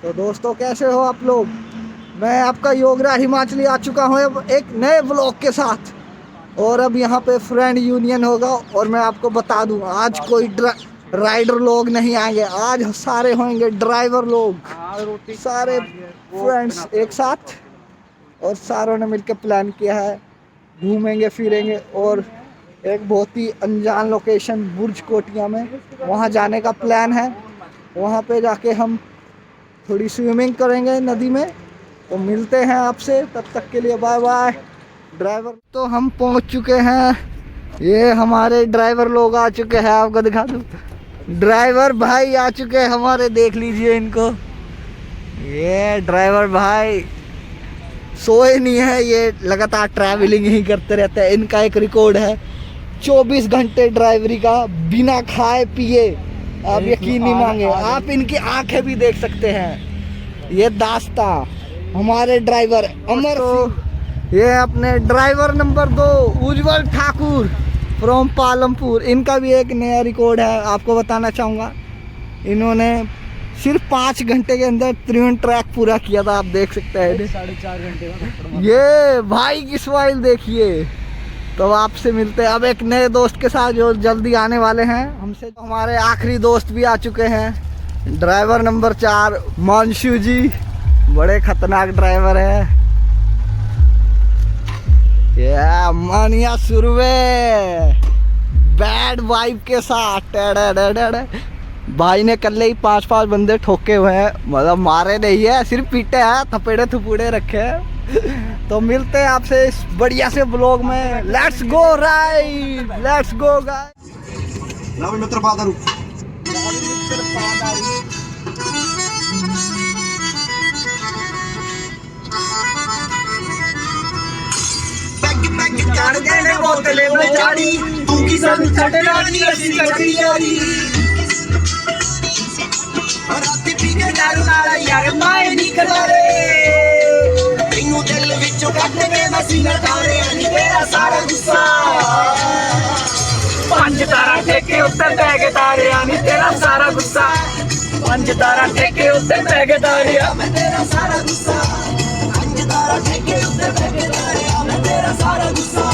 तो दोस्तों कैसे हो आप लोग। मैं आपका योगराज हिमाचली आ चुका हूँ अब एक नए व्लॉग के साथ। और अब यहाँ पे फ्रेंड यूनियन होगा और मैं आपको बता दूँ आज कोई राइडर लोग नहीं आएंगे, आज सारे होंगे ड्राइवर लोग। सारे फ्रेंड्स एक साथ और सारों ने मिलकर प्लान किया है, घूमेंगे फिरेंगे। और एक बहुत ही अनजान लोकेशन बुर्ज कोटिया में वहाँ जाने का प्लान है। वहाँ पे जाके हम थोड़ी स्विमिंग करेंगे नदी में। तो मिलते हैं आपसे, तब तक के लिए बाय बाय। ड्राइवर तो हम पहुंच चुके हैं, ये हमारे ड्राइवर लोग आ चुके हैं, आपको दिखा दूं। ड्राइवर भाई आ चुके हैं हमारे, देख लीजिए इनको। ये ड्राइवर भाई सोए नहीं है, ये लगातार ट्रैवलिंग ही करते रहते हैं। इनका एक रिकॉर्ड है 24 घंटे ड्राइवरी का बिना खाए पिए। आप यकीन नहीं मांगे, आप इनकी आंखें भी देख सकते हैं। ये दास्ता हमारे ड्राइवर अमर। तो ये अपने driver number 2 Ujjwal Thakur from Palampur. इनका भी एक नया रिकॉर्ड है, आपको बताना चाहूँगा। इन्होंने सिर्फ 5 घंटे के अंदर त्रिवेणी ट्रैक पूरा किया था, आप देख सकते हैं। 4.5 घंटे का। ये भाई की स्माइल देखिए। तो आपसे मिलते हैं अब एक नए दोस्त के साथ जो जल्दी आने वाले हैं हमसे। तो हमारे आखिरी दोस्त भी आ चुके हैं, ड्राइवर नंबर 4 मानशु जी। बड़े खतरनाक ड्राइवर है। ये मानिया सुरवे बैड वाइब के साथ। भाई ने कल ही 5 बंदे ठोके हुए हैं, मतलब मारे नहीं है, सिर्फ पीटे हैं, थपेड़े थुपूड़े रखे हैं। तो मिलते हैं आपसे इस बढ़िया से ब्लॉग में। Let's go ride, let's go guys. ना मित्र पादारू चढ़ गए बोतले में जाड़ी तू की सन छटना दी असी कटी यारी राती पी के दारू नाला यार माए निकला रे तेनू दिल विचों कट के मसीना तारे अनी तेरा सारा गुस्सा 5 तारा ठेके उत्ते पै गए तारे अनी तेरा सारा गुस्सा 5 तारा ठेके उत्ते पै गए तारे मैं तेरा सारा गुस्सा 5 तारा ठेके उत्ते पै गए तारे मैं तेरा सारा गुस्सा।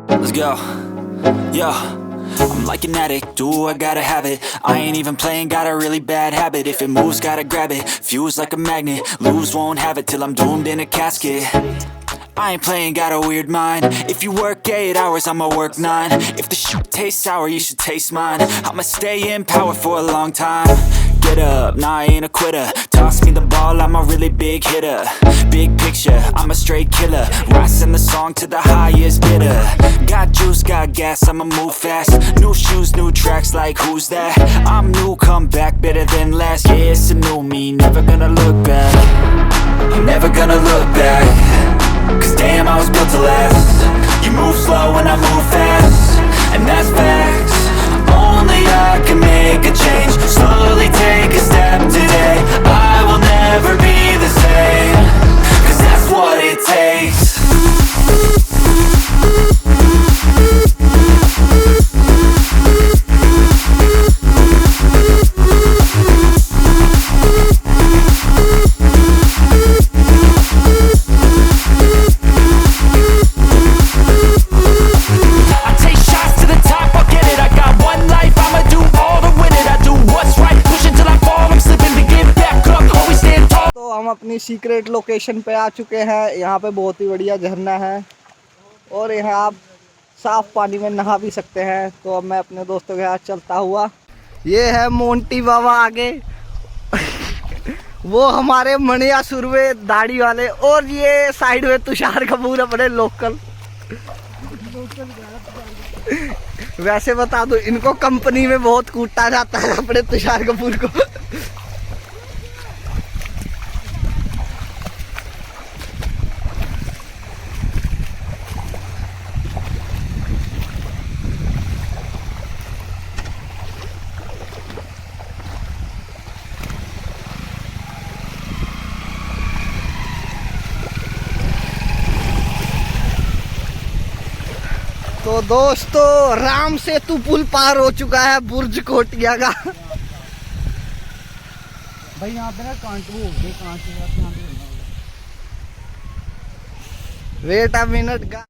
Let's go. Yo, I'm like an addict, do I gotta have it. I ain't even playing, got a really bad habit. If it moves, gotta grab it, fuse like a magnet. Lose, won't have it till I'm doomed in a casket. I ain't playing, got a weird mind. If you work 8 hours, I'ma work 9. If the shit tastes sour, you should taste mine. I'ma stay in power for a long time. Get up, nah I ain't a quitter. Toss me the ball, I'm a really big hitter. Big picture, I'm a straight killer. Rising the song to the highest bidder. Got juice, got gas, I'ma move fast. New shoes, new tracks, like who's that? I'm new, come back, better than last. Yeah, it's a new me, never gonna look back. I'm never gonna look back. Cause damn, I was built to last. You move slow and I move fast, and that's facts. Only I can make a change. Slowly take a step today. I will never be the same. Cause that's what it takes. अपनी secret location पे आ चुके हैं। यहाँ पे बहुत ही बढ़िया झरना है और यहाँ आप साफ पानी में नहा भी सकते हैं। तो अब मैं अपने दोस्तों के साथ चलता हुआ, ये है मोंटी बाबा आगे वो हमारे मणिया सुरवे दाढ़ी वाले, और ये साइड में तुषार कपूर अपने लोकल। वैसे बता दो, इनको कंपनी में बहुत कूटा जाता है अपने तुषार कपूर को। तो दोस्तों राम सेतु पुल पार हो चुका है बुर्ज कोटिया का। भाई यहाँ पे ना कांटू हो गए, कांटू यहाँ पे करना होगा। वेट अ मिनट का।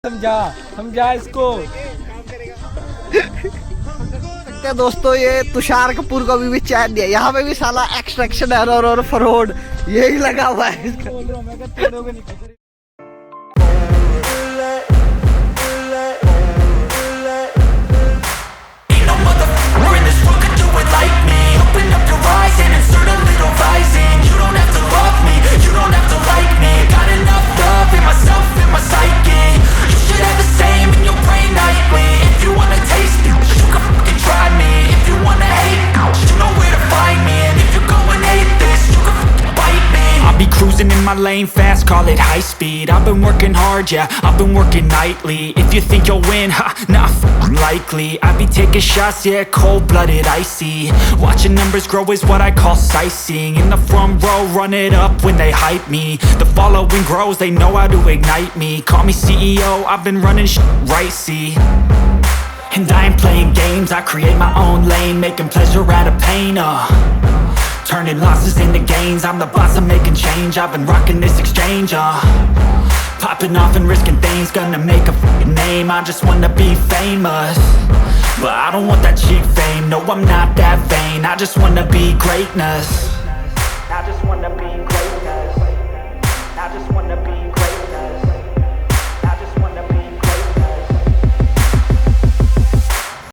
समझा समझा इसको। सकते हैं दोस्तों ये तुषार कपूर को भी चैन दिया। यहाँ पे भी साला एक्सट्रैक्शन एरर और फ्रॉड यही लगा हुआ है इसका। बोल रहा हूँ मैं कि तोड़ोगे नहीं। Ain't no motherfucker in this world could do it like me. Open up your eyes and insert a little rising. You don't have to love me, you don't have to like me. Got enough love in myself, in my psyche. You should have the same in your brain nightly. If you wanna taste me, you can fucking try me. If you wanna hate, you know where to find me. And if you're going hate this, you can fucking bite me. I'll be cruising in my lane fast, call it high speed. I've been working hard, yeah, I've been working nightly. If you think you'll win, ha, not fucking likely. I be taking shots, yeah, cold-blooded, icy. Watching numbers grow is what I call sightseeing. In the front row, run it up when they hype me. The following grows, they know how to ignite me. Call me CEO, I've been running shit right, see. And I ain't playing games, I create my own lane. Making pleasure out of pain, turning losses into gains. I'm the boss, I'm making change. I've been rocking this exchange, popping off and risking things. Gonna make a fucking name, I just wanna be famous. But I don't want that cheap fame, no I'm not that vain. I just wanna be greatness.